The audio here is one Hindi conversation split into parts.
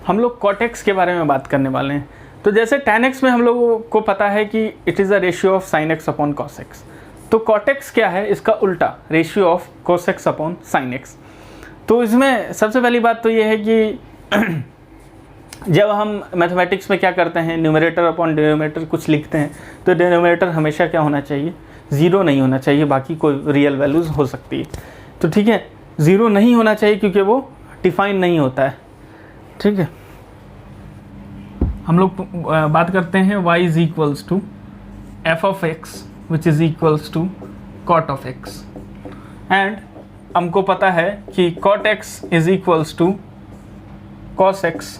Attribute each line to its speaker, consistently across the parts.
Speaker 1: हम लोग कॉट एक्स के बारे में बात करने वाले हैं। तो जैसे tan x में हम लोगों को पता है कि it is a ratio of sin x upon cos x, तो cot x क्या है, इसका उल्टा, ratio of cos x upon sin x। तो इसमें सबसे पहली बात तो ये है कि जब हम मैथमेटिक्स में क्या करते हैं, न्यूमरेटर अपॉन डिनोमिनेटर कुछ लिखते हैं, तो डिनोमिनेटर हमेशा क्या होना चाहिए, ज़ीरो नहीं होना चाहिए, बाकी कोई रियल वैल्यूज़ हो सकती है। तो ठीक है, ज़ीरो नहीं होना चाहिए क्योंकि वो डिफाइन नहीं होता है। ठीक है, हम लोग बात करते हैं y is equals to f of x which is equals to cot of x, and हमको पता है कि cot x is equals to cos x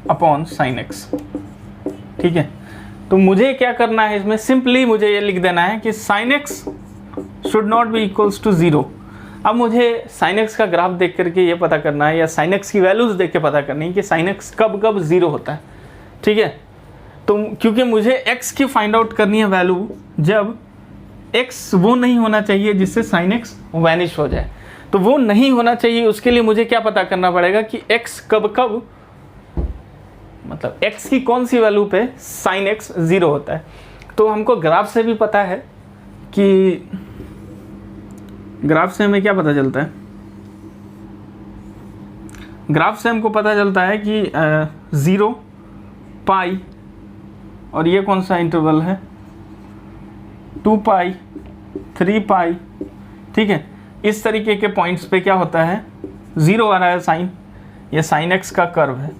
Speaker 1: upon sine x. ठीक है, तो मुझे क्या करना है इसमें, सिंपली मुझे ये लिख देना है कि sine x should not be equals to zero. अब मुझे साइन एक्स का ग्राफ देख करके ये पता करना है, या साइन एक्स की वैल्यूज़ देख के पता करनी है कि साइन एक्स कब कब ज़ीरो होता है। ठीक है, तो क्योंकि मुझे एक्स की फाइंड आउट करनी है वैल्यू, जब एक्स वो नहीं होना चाहिए जिससे साइन एक्स वैनिश हो जाए, तो वो नहीं होना चाहिए। उसके लिए मुझे क्या पता करना पड़ेगा कि एक्स कब कब, मतलब x की कौन सी वैल्यू पे sin x ज़ीरो होता है। तो हमको ग्राफ से भी पता है कि, ग्राफ से हमें क्या पता चलता है, ग्राफ से हमको पता चलता है कि 0 पाई, और ये कौन सा इंटरवल है, 2 पाई 3 पाई। ठीक है, इस तरीके के पॉइंट्स पे क्या होता है, ज़ीरो आ रहा है साइन, ये साइन x का कर्व है।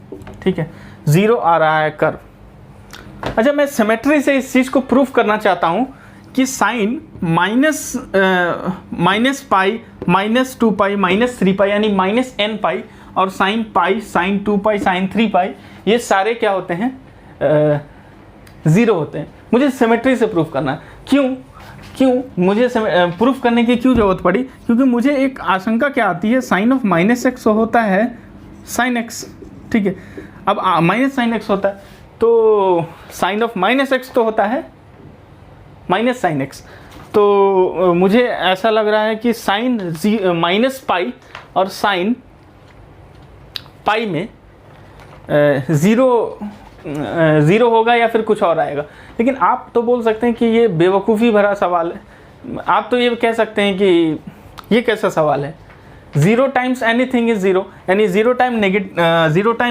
Speaker 1: ठीक है, ज़ीरो आ रहा है कर्व। अच्छा, मैं सिमेट्री से इस चीज़ को प्रूफ करना चाहता हूँ कि साइन माइनस पाई, -2 पाई, -3 पाई, यानी -n पाई, और साइन पाई, साइन 2 पाई, साइन 3 पाई, ये सारे क्या होते हैं, ज़ीरो होते हैं। मुझे सिमेट्री से प्रूफ करना है। क्यों मुझे प्रूफ करने की क्यों ज़रूरत पड़ी, क्योंकि मुझे एक आशंका क्या आती है, साइन ऑफ -x होता है साइन x। ठीक है, अब माइनस साइन एक्स होता है, तो साइन ऑफ -x तो होता है माइनस साइन एक्स। तो मुझे ऐसा लग रहा है कि साइन माइनस पाई और साइन पाई में ज़ीरो होगा या फिर कुछ और आएगा। लेकिन आप तो बोल सकते हैं कि ये बेवकूफ़ी भरा सवाल है। आप तो ये कह सकते हैं कि ये कैसा सवाल है, 0 टाइम्स एनीथिंग इज 0, यानी 0 टाइम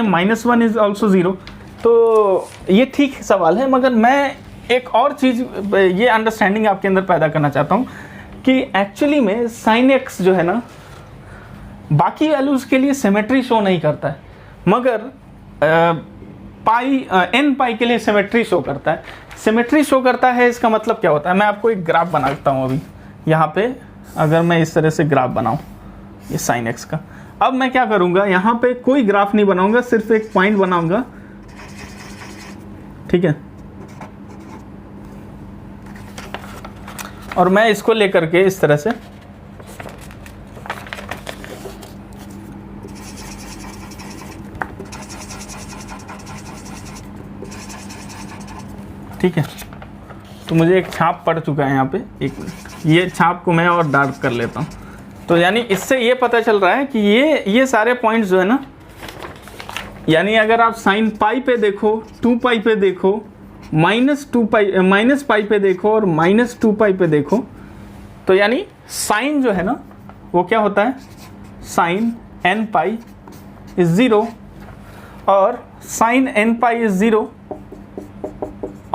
Speaker 1: -1 इज ऑल्सो 0। तो ये ठीक सवाल है, मगर मैं एक और चीज़, ये अंडरस्टैंडिंग आपके अंदर पैदा करना चाहता हूँ कि एक्चुअली में साइन एक्स जो है ना, बाकी वैल्यूज़ के लिए सिमेट्री शो नहीं करता है, मगर n पाई के लिए सिमेट्री शो करता है। सिमेट्री शो करता है, इसका मतलब क्या होता है, मैं आपको एक ग्राफ बनाता हूँ अभी यहाँ पे। अगर मैं इस तरह से ग्राफ बनाऊँ ये साइन एक्स का, अब मैं क्या करूंगा, यहाँ पे कोई ग्राफ नहीं बनाऊंगा, सिर्फ एक पॉइंट बनाऊंगा। ठीक है, और मैं इसको लेकर के इस तरह से ठीक है, तो मुझे एक छाप पड़ चुका है यहाँ पे, एक मिनट, ये छाप को मैं और डार्क कर लेता हूँ। तो यानी इससे ये पता चल रहा है कि ये सारे पॉइंट्स जो है ना, यानी अगर आप साइन पाई पे देखो, 2 पाई पे देखो, माइनस पाई पे देखो, और -2 पाई पे देखो, तो यानी साइन जो है ना वो क्या होता है, साइन n पाई इज 0, और साइन n पाई इज 0।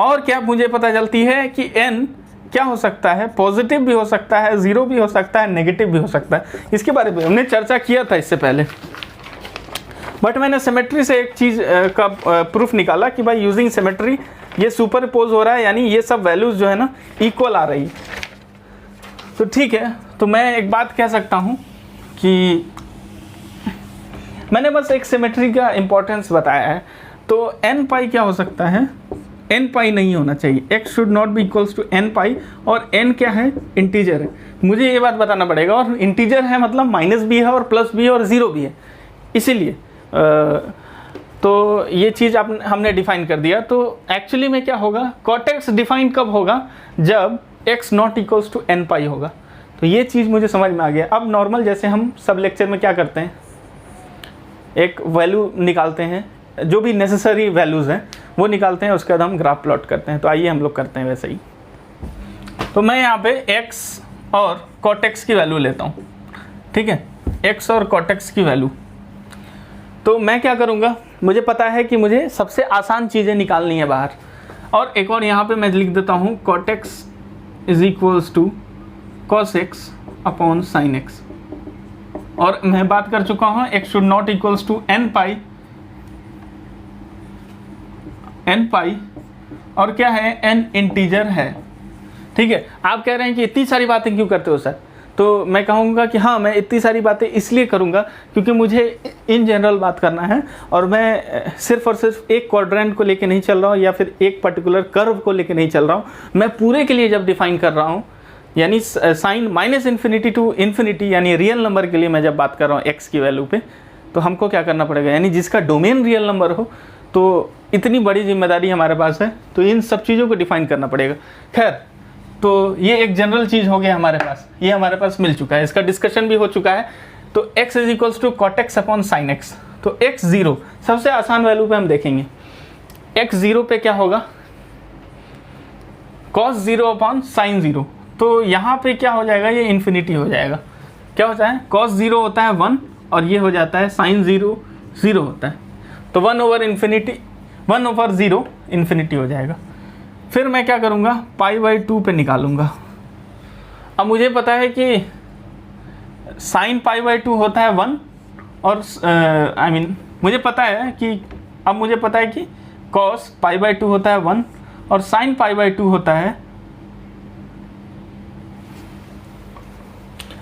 Speaker 1: और क्या मुझे पता चलती है कि n क्या हो सकता है, पॉजिटिव भी हो सकता है, 0 भी हो सकता है, नेगेटिव भी हो सकता है। इसके बारे में हमने चर्चा किया था इससे पहले, बट मैंने सिमेट्री से एक चीज़ का प्रूफ निकाला कि भाई यूजिंग सिमेट्री ये सुपरपोज हो रहा है, यानी ये सब वैल्यूज़ जो है ना इक्वल आ रही है। तो ठीक है, तो मैं एक बात कह सकता हूँ कि मैंने बस एक सिमेट्री का इम्पोर्टेंस बताया है। तो n पाई क्या हो सकता है, n पाई नहीं होना चाहिए, x should not be equals to n pi, और n क्या है, इंटीजर है। मुझे ये बात बताना पड़ेगा, और इंटीजर है मतलब माइनस भी है और प्लस भी है और 0 भी है, इसीलिए तो ये चीज़ हमने डिफाइन कर दिया। तो एक्चुअली में क्या होगा, कॉट एक्स डिफाइन कब होगा, जब x not equals to n pi होगा। तो ये चीज़ मुझे समझ में आ गया। अब नॉर्मल जैसे हम सब लेक्चर में क्या करते हैं, एक वैल्यू निकालते हैं जो भी नेसेसरी वैल्यूज़ हैं वो निकालते हैं, उसके बाद हम ग्राफ प्लॉट करते हैं। तो आइए हम लोग करते हैं वैसे ही। तो मैं यहाँ पे x और cot x की वैल्यू लेता हूँ, ठीक है, x और cot x की वैल्यू। तो मैं क्या करूँगा, मुझे पता है कि मुझे सबसे आसान चीज़ें निकालनी है बाहर, और एक और यहाँ पे मैं लिख देता हूँ cot x is equals to cos x upon sin x। और मैं बात कर चुका हूँ x should not equals to n pi, और क्या है, n इंटीजर है, ठीक है। आप कह रहे हैं कि इतनी सारी बातें क्यों करते हो सर, तो मैं कहूँगा कि हाँ, मैं इतनी सारी बातें इसलिए करूँगा क्योंकि मुझे इन जनरल बात करना है, और मैं सिर्फ और सिर्फ एक क्वाड्रेंट को लेके नहीं चल रहा हूँ या फिर एक पर्टिकुलर कर्व को लेके नहीं चल रहा हूँ। मैं पूरे के लिए जब डिफाइन कर रहा हूँ, यानी sine minus infinity to infinity, यानी रियल नंबर के लिए मैं जब बात कर रहा हूँ x की वैल्यू पे, तो हमको क्या करना पड़ेगा, यानी जिसका डोमेन रियल नंबर हो, तो इतनी बड़ी जिम्मेदारी हमारे पास है, तो इन सब चीज़ों को डिफाइन करना पड़ेगा। खैर, तो ये एक जनरल चीज़ हो गया हमारे पास, ये हमारे पास मिल चुका है, इसका डिस्कशन भी हो चुका है। तो x is equals to cot x upon sine x। तो x0 सबसे आसान वैल्यू पे हम देखेंगे, x0 पे क्या होगा, cos 0 अपॉन साइन 0। तो यहाँ पे क्या हो जाएगा, ये इन्फिनिटी हो जाएगा। क्या होता है, cos 0 होता है 1, और ये हो जाता है साइन 0 0 होता है। तो 1 ओवर 0 इन्फिनिटी हो जाएगा। फिर मैं क्या करूँगा, π/2 पे निकालूंगा। अब मुझे पता है कि साइन π/2 होता है 1, और मुझे पता है कि cos π/2 होता है 1, और साइन π/2 होता है,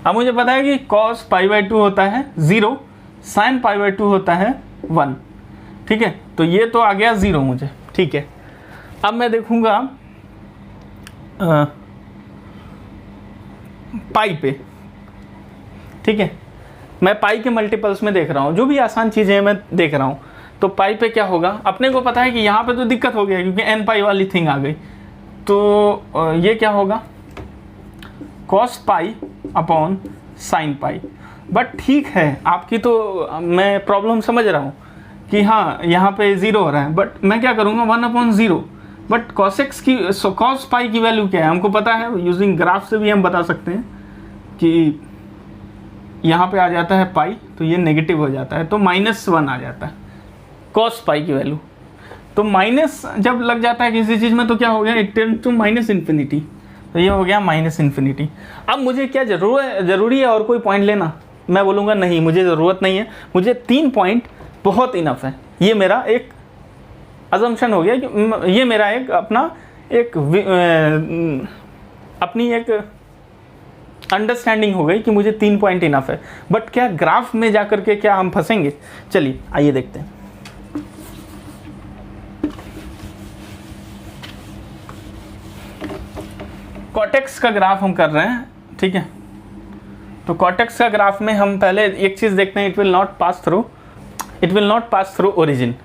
Speaker 1: अब मुझे पता है कि cos π/2 होता है 0, साइन π/2 होता है 1, ठीक है। तो ये तो आ गया 0 मुझे, ठीक है। अब मैं देखूंगा पाई पे, ठीक है, मैं पाई के मल्टीपल्स में देख रहा हूँ, जो भी आसान चीज़ें मैं देख रहा हूँ। तो पाई पे क्या होगा, अपने को पता है कि यहाँ पे तो दिक्कत हो गया क्योंकि n पाई वाली थिंग आ गई। तो ये क्या होगा, cos pi upon sine pi. But ठीक है, आपकी तो मैं प्रॉब्लम समझ रहा हूँ कि हाँ यहाँ पे 0 हो रहा है, बट मैं क्या करूँगा 1/0। बट cos x की cos पाई की वैल्यू क्या है, हमको पता है, यूजिंग ग्राफ से भी हम बता सकते हैं कि यहाँ पे आ जाता है पाई, तो ये नेगेटिव हो जाता है, तो -1 आ जाता है cos पाई की वैल्यू। तो माइनस जब लग जाता है किसी चीज़ में, तो क्या हो गया, इट टेंड्स टू -इन्फिनिटी। तो ये हो गया -इन्फिनिटी। अब मुझे क्या ज़रूरी है और कोई पॉइंट लेना, मैं बोलूँगा नहीं, मुझे ज़रूरत नहीं है, मुझे 3 पॉइंट बहुत इनफ है। ये मेरा एक अजम्पशन हो गया कि ये मेरा एक अपनी एक अंडरस्टैंडिंग हो गई कि मुझे 3 पॉइंट इनफ है। बट क्या ग्राफ में जाकर के क्या हम फंसेंगे, चलिए आइए देखते हैं। cot x का ग्राफ हम कर रहे हैं, ठीक है। तो cot x का ग्राफ में हम पहले एक चीज़ देखते हैं, it will not pass through origin.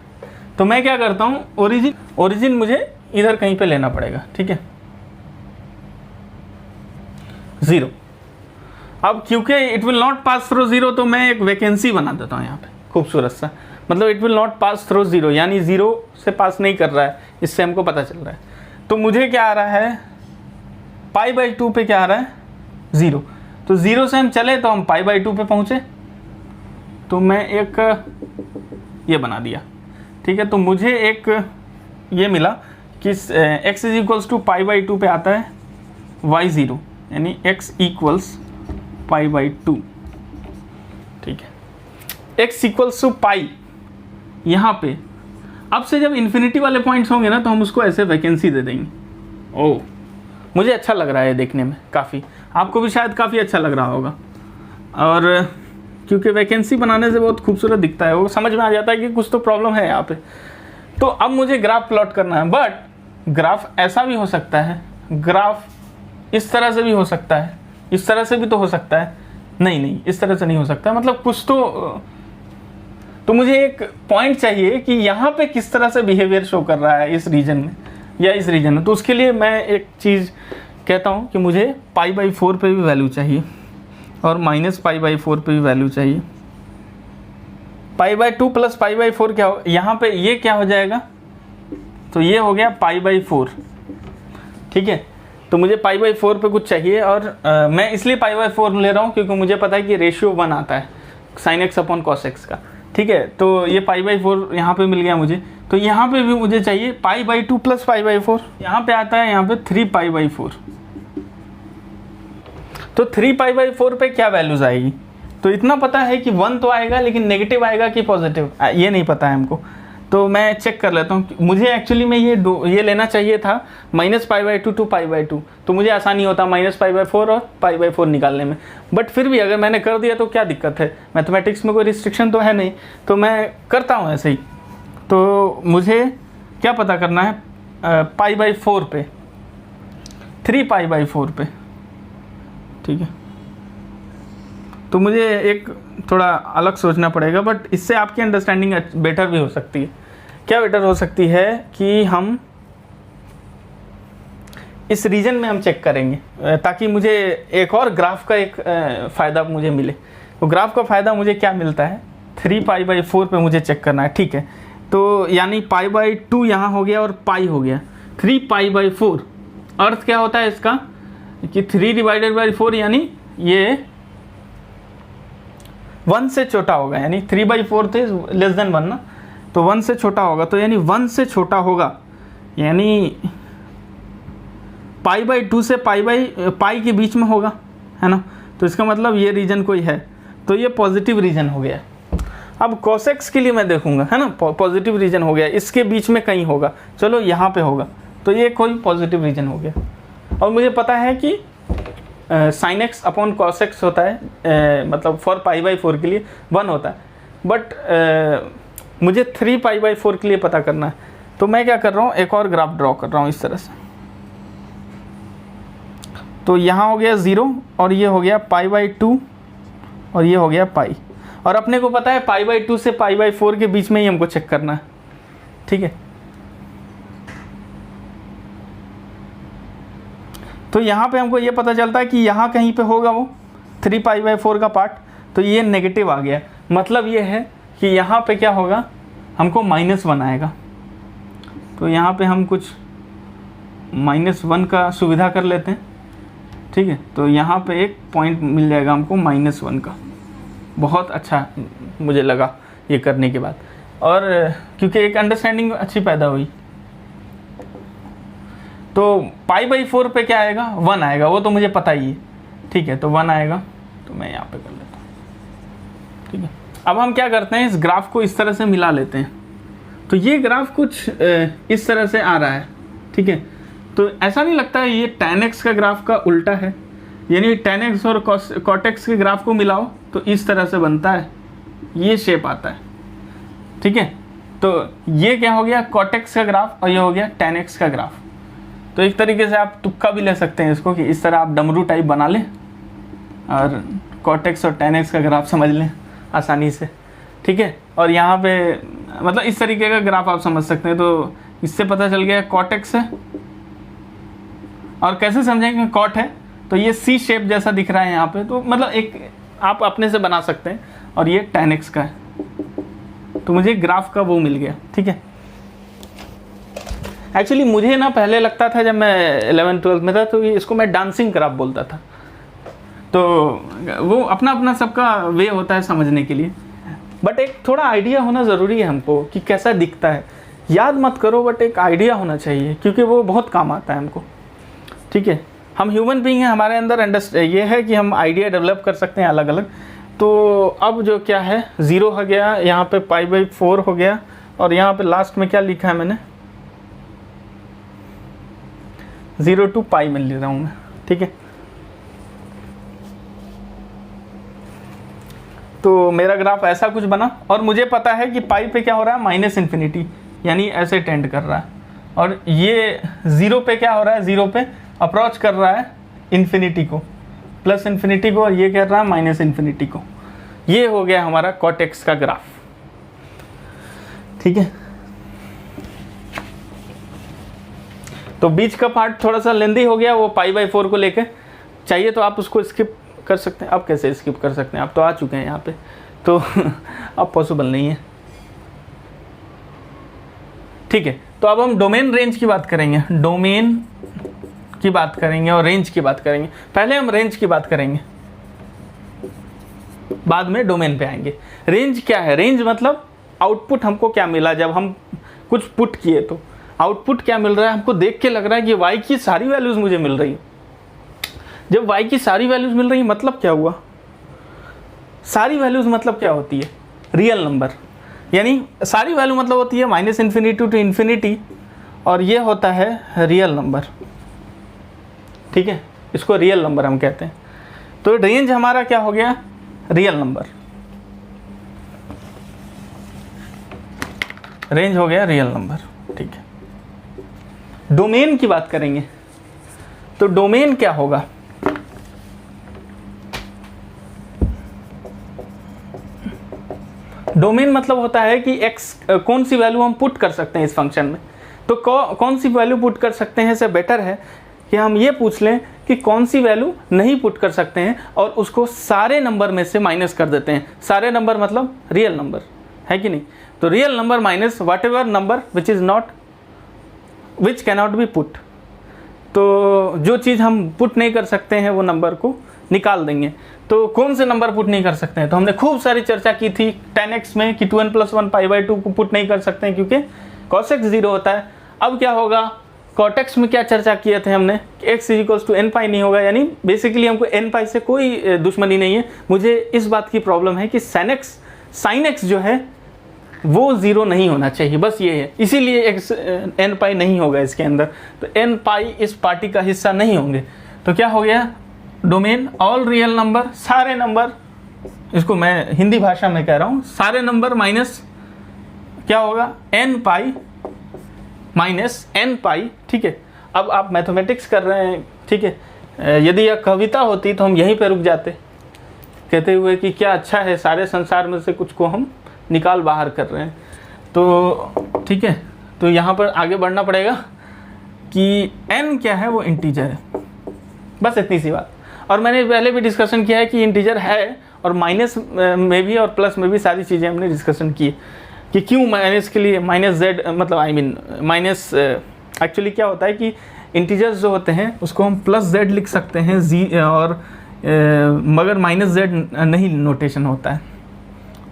Speaker 1: तो मैं क्या करता हूँ, ओरिजिन मुझे इधर कहीं पे लेना पड़ेगा, ठीक है, 0। अब क्योंकि it will not pass through 0, तो मैं एक वैकेंसी बना देता हूँ यहाँ पे खूबसूरत सा, मतलब it will not pass through 0, यानी 0 से पास नहीं कर रहा है, इससे हमको पता चल रहा है। तो मुझे क्या आ रहा है, π/2 पे क्या आ रहा है, 0। तो 0 से हम चले तो हम π/2 पे पहुँचे, तो मैं एक ये बना दिया, ठीक है। तो मुझे एक ये मिला कि x इज इक्वल्स टू π/2 पे आता है y0, यानी x इक्वल्स π/2, ठीक है। x इक्वल्स टू पाई, यहाँ पे अब से जब इन्फिनिटी वाले पॉइंट्स होंगे ना, तो हम उसको ऐसे वैकेंसी दे देंगे। ओह, मुझे अच्छा लग रहा है देखने में, काफ़ी, आपको भी शायद काफ़ी अच्छा लग रहा होगा। और क्योंकि वैकेंसी बनाने से बहुत खूबसूरत दिखता है, वो समझ में आ जाता है कि कुछ तो प्रॉब्लम है यहाँ पे। तो अब मुझे ग्राफ प्लॉट करना है, बट ग्राफ ऐसा भी हो सकता है, ग्राफ इस तरह से भी हो सकता है, इस तरह से भी तो हो सकता है, नहीं इस तरह से नहीं हो सकता, मतलब कुछ तो मुझे एक पॉइंट चाहिए कि यहाँ पे किस तरह से बिहेवियर शो कर रहा है इस रीजन में या इस रीजन में। तो उसके लिए मैं एक चीज़ कहता हूँ कि मुझे π/4 पे भी वैल्यू चाहिए और -π/4 पे भी वैल्यू चाहिए। π/2 प्लस π/4 क्या हो, यहाँ पे ये क्या हो जाएगा, तो ये हो गया π/4, ठीक है। तो मुझे π/4 पे कुछ चाहिए, और मैं इसलिए π/4 ले रहा हूँ क्योंकि मुझे पता है कि रेशियो 1 आता है sin x upon cos x का, ठीक है। तो ये π/4 यहाँ पे मिल गया मुझे, तो यहाँ पे भी मुझे चाहिए π/2 प्लस π/4, यहाँ पे आता है यहाँ पे 3π/4। तो 3π/4 पे क्या वैल्यूज आएगी, तो इतना पता है कि 1 तो आएगा, लेकिन नेगेटिव आएगा कि पॉजिटिव ये नहीं पता है हमको। तो मैं चेक कर लेता हूँ, मुझे एक्चुअली में ये लेना चाहिए था -π/2 टू π/2, तो मुझे आसानी होता -π/4 और π/4 निकालने में। बट फिर भी अगर मैंने कर दिया तो क्या दिक्कत है, मैथमेटिक्स में कोई रिस्ट्रिक्शन तो है नहीं, तो मैं करता हूँ ऐसे ही। तो मुझे क्या पता करना है, π/4 पे, 3π/4 पे, ठीक है। तो मुझे एक थोड़ा अलग सोचना पड़ेगा, बट इससे आपकी अंडरस्टैंडिंग बेटर भी हो सकती है। क्या बेटर हो सकती है कि हम इस रीजन में हम चेक करेंगे, ताकि मुझे एक और ग्राफ का एक फ़ायदा मुझे मिले। तो ग्राफ का फ़ायदा मुझे क्या मिलता है, 3π/4 पे मुझे चेक करना है, ठीक है। तो यानी π/2 यहाँ हो गया और पाई हो गया, 3π/4। अर्थ क्या होता है इसका कि 3/4 यानी ये 1 से छोटा होगा, यानी 3/4 थे लेस देन 1 ना, तो 1 से छोटा होगा, तो यानी 1 से छोटा होगा, यानी π/2 से पाई के बीच में होगा, है ना। तो इसका मतलब ये रीजन कोई है, तो ये पॉजिटिव रीजन हो गया। अब cos x के लिए मैं देखूंगा, है ना, पॉजिटिव रीजन हो गया, इसके बीच में कहीं होगा, चलो यहाँ पे होगा, तो ये कोई पॉजिटिव रीजन हो गया। और मुझे पता है कि sin x upon cos x होता है, मतलब फॉर π/4 के लिए 1 होता है, बट मुझे 3π/4 के लिए पता करना है। तो मैं क्या कर रहा हूँ, एक और ग्राफ ड्रॉ कर रहा हूँ इस तरह से। तो यहाँ हो गया 0 और ये हो गया π/2 और ये हो गया पाई, और अपने को पता है π/2 से π/4 के बीच में ही हमको चेक करना है, ठीक है। तो यहाँ पे हमको ये पता चलता है कि यहाँ कहीं पे होगा वो 3π/4 का पार्ट, तो ये नेगेटिव आ गया, मतलब ये है कि यहाँ पे क्या होगा, हमको -1 आएगा। तो यहाँ पे हम कुछ -1 का सुविधा कर लेते हैं, ठीक है। तो यहाँ पे एक पॉइंट मिल जाएगा हमको -1 का, बहुत अच्छा मुझे लगा ये करने के बाद, और क्योंकि एक अंडरस्टैंडिंग अच्छी पैदा हुई। तो π/4 पे क्या आएगा, 1 आएगा, वो तो मुझे पता ही है, ठीक है। तो 1 आएगा, तो मैं यहाँ पे कर लेता हूँ, ठीक है। अब हम क्या करते हैं, इस ग्राफ को इस तरह से मिला लेते हैं। तो ये ग्राफ कुछ इस तरह से आ रहा है, ठीक है। तो ऐसा नहीं लगता है ये tan x का ग्राफ का उल्टा है, यानी tan x और cot x के ग्राफ को मिलाओ तो इस तरह से बनता है, ये शेप आता है, ठीक है। तो ये क्या हो गया, cot x का ग्राफ, और ये हो गया tan x का ग्राफ। तो एक तरीके से आप तुक्का भी ले सकते हैं इसको, कि इस तरह आप डमरू टाइप बना लें और cot x और tan x का ग्राफ समझ लें आसानी से, ठीक है। और यहाँ पे मतलब इस तरीके का ग्राफ आप समझ सकते हैं। तो इससे पता चल गया cot x है, और कैसे समझेंगे cot है, तो ये सी शेप जैसा दिख रहा है यहाँ पे, तो मतलब एक आप अपने से बना सकते हैं। और ये tan x का है, तो मुझे ग्राफ का वो मिल गया, ठीक है। एक्चुअली मुझे ना पहले लगता था जब मैं 11th-12th में था, तो ये इसको मैं डांसिंग ग्राफ बोलता था। तो वो अपना अपना सबका वे होता है समझने के लिए, बट एक थोड़ा आइडिया होना ज़रूरी है हमको कि कैसा दिखता है। याद मत करो, बट एक आइडिया होना चाहिए, क्योंकि वो बहुत काम आता है हमको, ठीक है। हम ह्यूमन बीइंग हैं, हमारे अंदर ये है कि हम आइडिया डेवलप कर सकते हैं अलग अलग। तो अब जो क्या है, 0 हो गया, यहाँ पे π/4 हो गया, और यहाँ पे लास्ट में क्या लिखा है मैंने, 0 to पाई में ले रहा हूँ मैं, ठीक है। तो मेरा ग्राफ ऐसा कुछ बना, और मुझे पता है कि पाई पे क्या हो रहा है, -∞, यानी ऐसे टेंड कर रहा है। और ये 0 पे क्या हो रहा है, 0 पे अप्रोच कर रहा है इन्फिनिटी को, +∞ को, और ये कर रहा है -∞ को। ये हो गया हमारा cot x का ग्राफ, ठीक है। तो बीच का पार्ट थोड़ा सा लेंदी हो गया, वो π/4 को लेके चाहिए, तो आप उसको स्किप कर सकते हैं। अब कैसे स्किप कर सकते हैं, आप तो आ चुके हैं यहाँ पे, तो अब पॉसिबल नहीं है। ठीक है, तो अब हम डोमेन रेंज की बात करेंगे, डोमेन की बात करेंगे और रेंज की बात करेंगे। पहले हम रेंज की बात करेंगे, बाद में डोमेन पे आएंगे। रेंज क्या है? रेंज मतलब आउटपुट हमको क्या मिला जब हम कुछ पुट किए, तो आउटपुट क्या मिल रहा है, हमको देख के लग रहा है कि y की सारी वैल्यूज मुझे मिल रही है। जब y की सारी वैल्यूज मिल रही है मतलब क्या हुआ? सारी वैल्यूज मतलब क्या होती है? Real number. यानी सारी वैल्यू मतलब होती है -∞ टू इन्फिनिटी, और ये होता है रियल नंबर। ठीक है, इसको रियल नंबर हम कहते हैं। तो रेंज हमारा क्या हो गया? Real number. रेंज हो गया रियल नंबर। ठीक है, डोमेन की बात करेंगे। तो डोमेन क्या होगा? डोमेन मतलब होता है कि x कौन सी वैल्यू हम पुट कर सकते हैं इस फंक्शन में। तो कौन सी वैल्यू पुट कर सकते हैं, से बेटर है कि हम ये पूछ लें कि कौन सी वैल्यू नहीं पुट कर सकते हैं और उसको सारे नंबर में से माइनस कर देते हैं। सारे नंबर मतलब रियल नंबर, है कि नहीं? तो real number minus what ever number which cannot be put. तो जो चीज़ हम पुट नहीं कर सकते हैं वो नंबर को निकाल देंगे। तो कौन से नंबर पुट नहीं कर सकते हैं? तो हमने खूब सारी चर्चा की थी 10x में कि 2n + 1 π/2 को पुट नहीं कर सकते हैं क्योंकि cos x 0 होता है। अब क्या होगा? cot x में क्या चर्चा किए थे हमने कि x = nπ नहीं होगा, यानी बेसिकली हमको nπ से कोई दुश्मनी नहीं है। मुझे इस बात की प्रॉब्लम है कि sin x जो है वो 0 नहीं होना चाहिए, बस ये है। इसीलिए nπ नहीं होगा इसके अंदर। तो nπ इस पार्टी का हिस्सा नहीं होंगे। तो क्या हो गया? डोमेन ऑल रियल नंबर, सारे नंबर, इसको मैं हिंदी भाषा में कह रहा हूँ, सारे नंबर माइनस क्या होगा? nπ minus nπ। ठीक है, अब आप मैथमेटिक्स कर रहे हैं, ठीक है। यदि यह कविता होती तो हम यहीं पे रुक जाते, कहते हुए कि क्या अच्छा है, सारे संसार में से कुछ को हम निकाल बाहर कर रहे हैं। तो ठीक है, तो यहाँ पर आगे बढ़ना पड़ेगा कि n क्या है? वो इंटीजर है, बस इतनी सी बात। और मैंने पहले भी डिस्कशन किया है कि इंटीजर है, और माइनस में भी और प्लस में भी सारी चीज़ें हमने डिस्कशन की कि क्यों माइनस के लिए -z, मतलब माइनस एक्चुअली क्या होता है कि इंटीजर्स जो होते हैं उसको हम +z लिख सकते हैं और मगर -z नहीं नोटेशन होता है,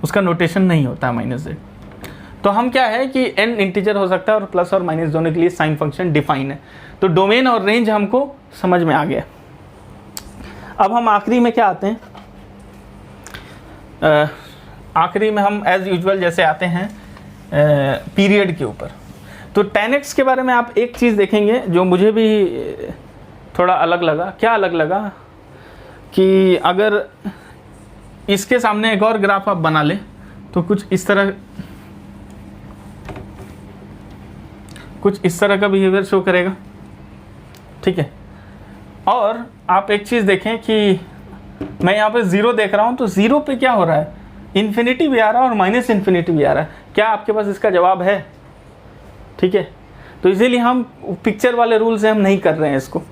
Speaker 1: उसका नोटेशन नहीं होता है -z। तो हम क्या है कि n इंटीजर हो सकता है और प्लस और माइनस दोनों के लिए साइन फंक्शन डिफाइन है। तो डोमेन और रेंज हमको समझ में आ गया। अब हम आखिरी में क्या आते हैं? आखिरी में हम एज यूजुअल जैसे आते हैं पीरियड के ऊपर। तो 10x के बारे में आप एक चीज़ देखेंगे जो मुझे भी थोड़ा अलग लगा। क्या अलग लगा? कि अगर इसके सामने एक और ग्राफ आप बना ले तो कुछ इस तरह का बिहेवियर शो करेगा। ठीक है, और आप एक चीज़ देखें कि मैं यहाँ पे 0 देख रहा हूँ, तो 0 पे क्या हो रहा है? इन्फिनिटी भी आ रहा है और -∞ भी आ रहा है। क्या आपके पास इसका जवाब है? ठीक है, तो इसीलिए हम पिक्चर वाले रूल से हम नहीं कर रहे हैं इसको।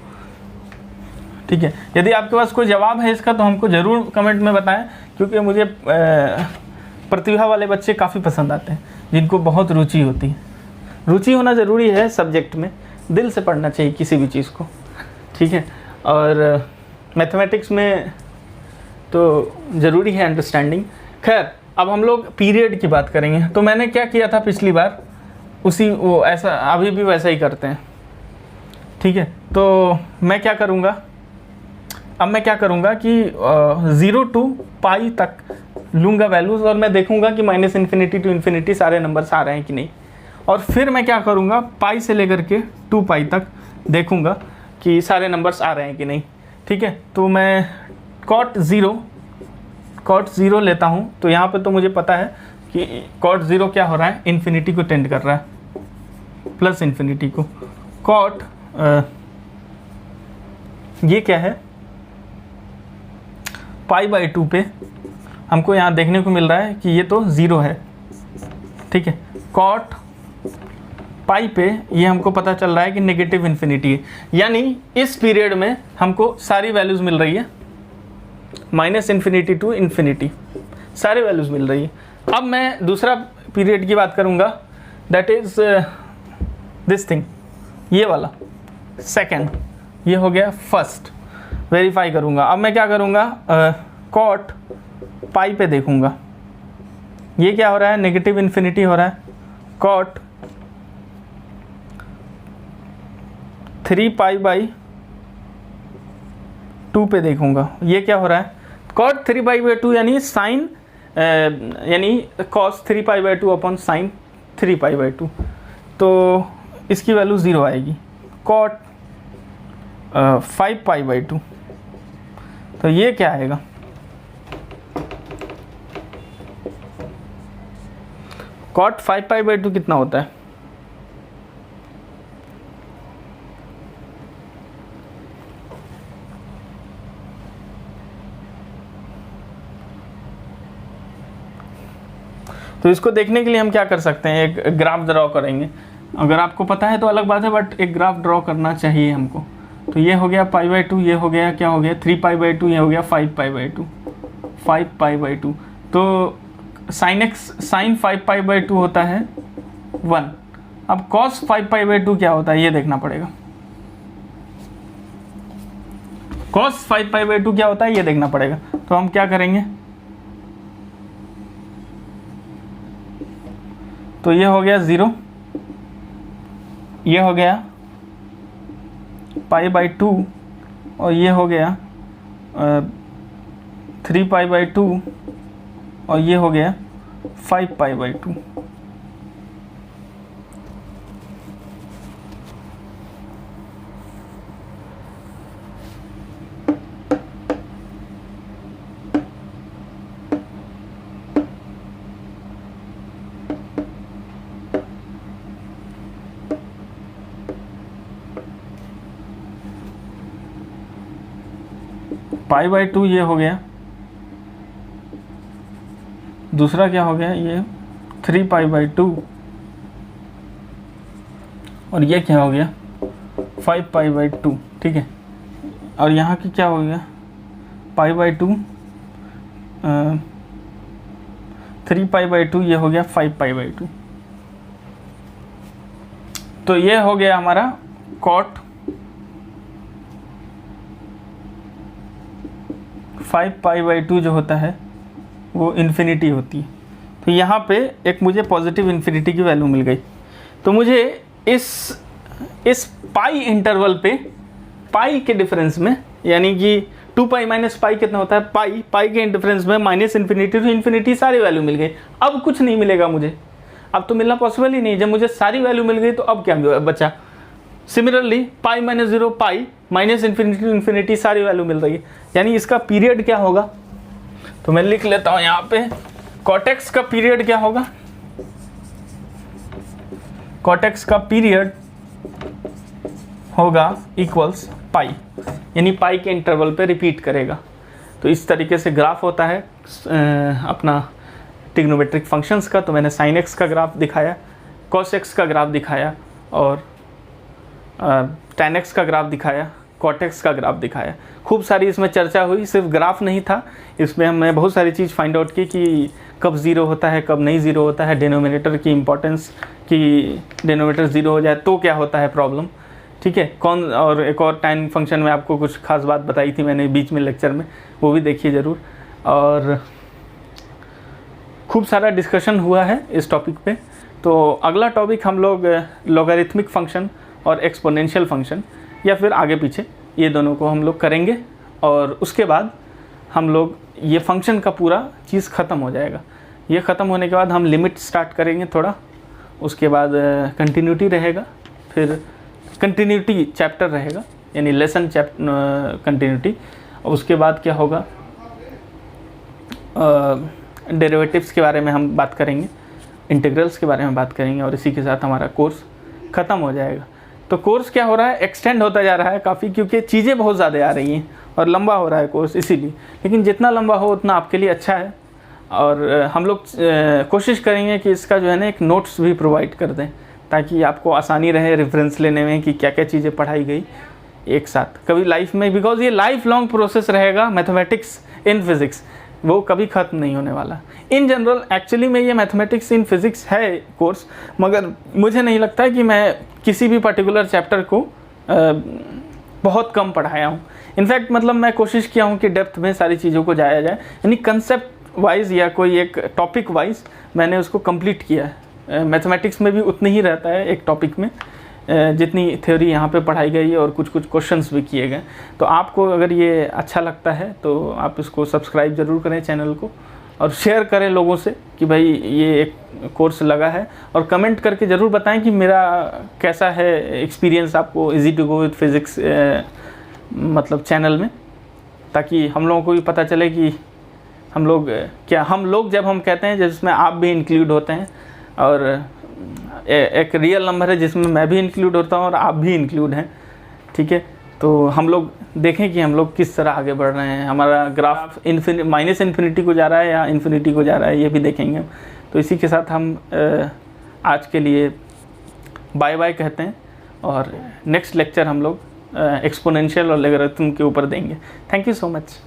Speaker 1: ठीक है, यदि आपके पास कोई जवाब है इसका तो हमको ज़रूर कमेंट में बताएं, क्योंकि मुझे प्रतिभा वाले बच्चे काफ़ी पसंद आते हैं, जिनको बहुत रुचि होती है। रुचि होना ज़रूरी है सब्जेक्ट में, दिल से पढ़ना चाहिए किसी भी चीज़ को। ठीक है, और मैथमेटिक्स में तो ज़रूरी है अंडरस्टैंडिंग। खैर, अब हम लोग पीरियड की बात करेंगे। तो मैंने क्या किया था पिछली बार, उसी वो ऐसा अभी भी वैसा ही करते हैं। ठीक है, तो मैं क्या करूँगा, अब मैं क्या करूँगा कि 0 to π तक लूँगा वैल्यूज़, और मैं देखूँगा कि -∞ to ∞ सारे नंबर्स आ रहे हैं कि नहीं। और फिर मैं क्या करूँगा, π से लेकर के 2π तक देखूँगा कि सारे नंबर्स आ रहे हैं कि नहीं। ठीक है, तो मैं cot 0 लेता हूँ। तो यहाँ पे तो मुझे पता है कि cot 0 क्या हो रहा है? इन्फिनिटी को टेंड कर रहा है, प्लस इन्फिनिटी को। cot ये क्या है? π/2 पे हमको यहाँ देखने को मिल रहा है कि ये तो 0 है। ठीक है, cot π पे ये हमको पता चल रहा है कि -∞ है, यानी इस पीरियड में हमको सारी वैल्यूज़ मिल रही है -∞ to ∞, सारे वैल्यूज़ मिल रही है। अब मैं दूसरा पीरियड की बात करूँगा, दैट इज़ दिस थिंग, ये वाला सेकेंड, ये हो गया फर्स्ट, वेरीफाई करूँगा। अब मैं क्या करूँगा, कॉट पाई पे देखूँगा, ये क्या हो रहा है, नेगेटिव इन्फिनिटी हो रहा है। कॉट 3π/2 पे देखूँगा, ये क्या हो रहा है, कॉट 3π/2 यानी साइन यानी कॉस 3π/2 अपॉन साइन 3π/2, तो इसकी वैल्यू 0 आएगी। कॉट 5π/2, तो ये क्या आएगा, कॉट 5π/2 कितना होता है, तो इसको देखने के लिए हम क्या कर सकते हैं, एक ग्राफ ड्रॉ करेंगे। अगर आपको पता है तो अलग बात है, बट एक ग्राफ ड्रॉ करना चाहिए हमको। तो ये हो गया π/2, ये हो गया क्या हो गया 3π/2, ये हो गया 5π/2। तो sin 5π/2 होता है 1। अब cos 5π/2 क्या होता है ये देखना पड़ेगा, cos 5π/2 क्या होता है ये देखना पड़ेगा। तो हम क्या करेंगे, तो ये हो गया 0, ये हो गया π/2 और ये हो गया 3π/2 और ये हो गया 5π/2। π/2 ये हो गया, दूसरा क्या हो गया ये 3π/2 और ये क्या हो गया 5π/2, ठीक है। और यहाँ की क्या हो गया π/2 3π/2, ये हो गया 5π/2। तो ये हो गया हमारा कॉट 5π/2 जो होता है वो इन्फिनिटी होती है। तो यहाँ पे एक मुझे पॉजिटिव इन्फिनिटी की वैल्यू मिल गई। तो मुझे इस पाई इंटरवल पे पाई के डिफरेंस में, यानी कि 2π - पाई कितना होता है, पाई के डिफरेंस में -इन्फिनिटी टू इन्फिनिटी सारी वैल्यू मिल गई। अब कुछ नहीं मिलेगा मुझे, अब तो मिलना पॉसिबल ही नहीं। जब मुझे सारी वैल्यू मिल गई तो अब क्या बचा। Similarly pi -0 pi -infinity to infinity सारी वैल्यू मिल रही है, यानी इसका पीरियड क्या होगा। तो मैं लिख लेता हूं यहाँ पे, कॉटेक्स का पीरियड क्या होगा, कॉटेक्स का पीरियड होगा इक्वल्स पाई, यानी पाई के इंटरवल पे रिपीट करेगा। तो इस तरीके से ग्राफ होता है अपना ट्रिग्नोमेट्रिक फंक्शंस का। तो मैंने sin x का ग्राफ दिखाया, cos x का ग्राफ दिखाया और tan x का ग्राफ दिखाया, cot x का ग्राफ दिखाया। खूब सारी इसमें चर्चा हुई, सिर्फ ग्राफ नहीं था, इसमें हमने बहुत सारी चीज़ फाइंड आउट की कि कब ज़ीरो होता है, कब नहीं ज़ीरो होता है, डिनोमिनेटर की इंपॉर्टेंस, कि डिनोमिनेटर ज़ीरो हो जाए तो क्या होता है प्रॉब्लम, ठीक है। कौन, और एक और टाइम फंक्शन में आपको कुछ खास बात बताई थी मैंने बीच में लेक्चर में, वो भी देखिए ज़रूर। और खूब सारा डिस्कशन हुआ है इस टॉपिक पे। तो अगला टॉपिक हम लोग लॉगरिथमिक फंक्शन और एक्सपोनेंशियल फंक्शन, या फिर आगे पीछे, ये दोनों को हम लोग करेंगे। और उसके बाद हम लोग ये फंक्शन का पूरा चीज़ ख़त्म हो जाएगा। ये ख़त्म होने के बाद हम लिमिट स्टार्ट करेंगे थोड़ा, उसके बाद कंटिन्यूटी रहेगा, फिर कंटिन्यूटी चैप्टर रहेगा, यानी लेसन कंटिन्यूटी। उसके बाद क्या होगा, डेरिवेटिव्स के बारे में हम बात करेंगे, इंटीग्रल्स के बारे में बात करेंगे, और इसी के साथ हमारा कोर्स ख़त्म हो जाएगा। तो कोर्स क्या हो रहा है, एक्सटेंड होता जा रहा है काफ़ी, क्योंकि चीज़ें बहुत ज़्यादा आ रही हैं और लंबा हो रहा है कोर्स इसीलिए। लेकिन जितना लंबा हो उतना आपके लिए अच्छा है। और हम लोग कोशिश करेंगे कि इसका जो है ना एक नोट्स भी प्रोवाइड कर दें, ताकि आपको आसानी रहे रेफरेंस लेने में कि क्या क्या चीज़ें पढ़ाई गई एक साथ कभी लाइफ में, बिकॉज ये लाइफ लॉन्ग प्रोसेस रहेगा मैथमेटिक्स इन फिज़िक्स। वो कभी ख़त्म नहीं होने वाला। इन जनरल एक्चुअली में ये मैथमेटिक्स इन फिज़िक्स है कोर्स, मगर मुझे नहीं लगता है कि मैं किसी भी पर्टिकुलर चैप्टर को बहुत कम पढ़ाया हूँ। इनफैक्ट मतलब मैं कोशिश किया हूँ कि डेप्थ में सारी चीज़ों को जाया जाए, यानी कंसेप्ट वाइज या कोई एक टॉपिक वाइज मैंने उसको कंप्लीट किया है। मैथमेटिक्स में भी उतनी ही रहता है एक टॉपिक में जितनी थ्योरी यहाँ पे पढ़ाई गई है, और कुछ कुछ क्वेश्चंस भी किए गए। तो आपको अगर ये अच्छा लगता है तो आप इसको सब्सक्राइब ज़रूर करें चैनल को, और शेयर करें लोगों से कि भाई ये एक कोर्स लगा है, और कमेंट करके ज़रूर बताएं कि मेरा कैसा है एक्सपीरियंस आपको easy to go with physics मतलब चैनल में, ताकि हम लोगों को भी पता चले कि हम लोग जब हम कहते हैं जिसमें आप भी इंक्लूड होते हैं, और एक रियल नंबर है जिसमें मैं भी इंक्लूड होता हूँ और आप भी इंक्लूड हैं, ठीक है। तो हम लोग देखें कि हम लोग किस तरह आगे बढ़ रहे हैं, हमारा ग्राफ माइनस इन्फिनिटी को जा रहा है या इन्फिनिटी को जा रहा है, ये भी देखेंगे। तो इसी के साथ हम आज के लिए बाय बाय कहते हैं, और नेक्स्ट लेक्चर हम लोग एक्सपोनेंशियल और लॉगरिथम के ऊपर देंगे। Thank you so much.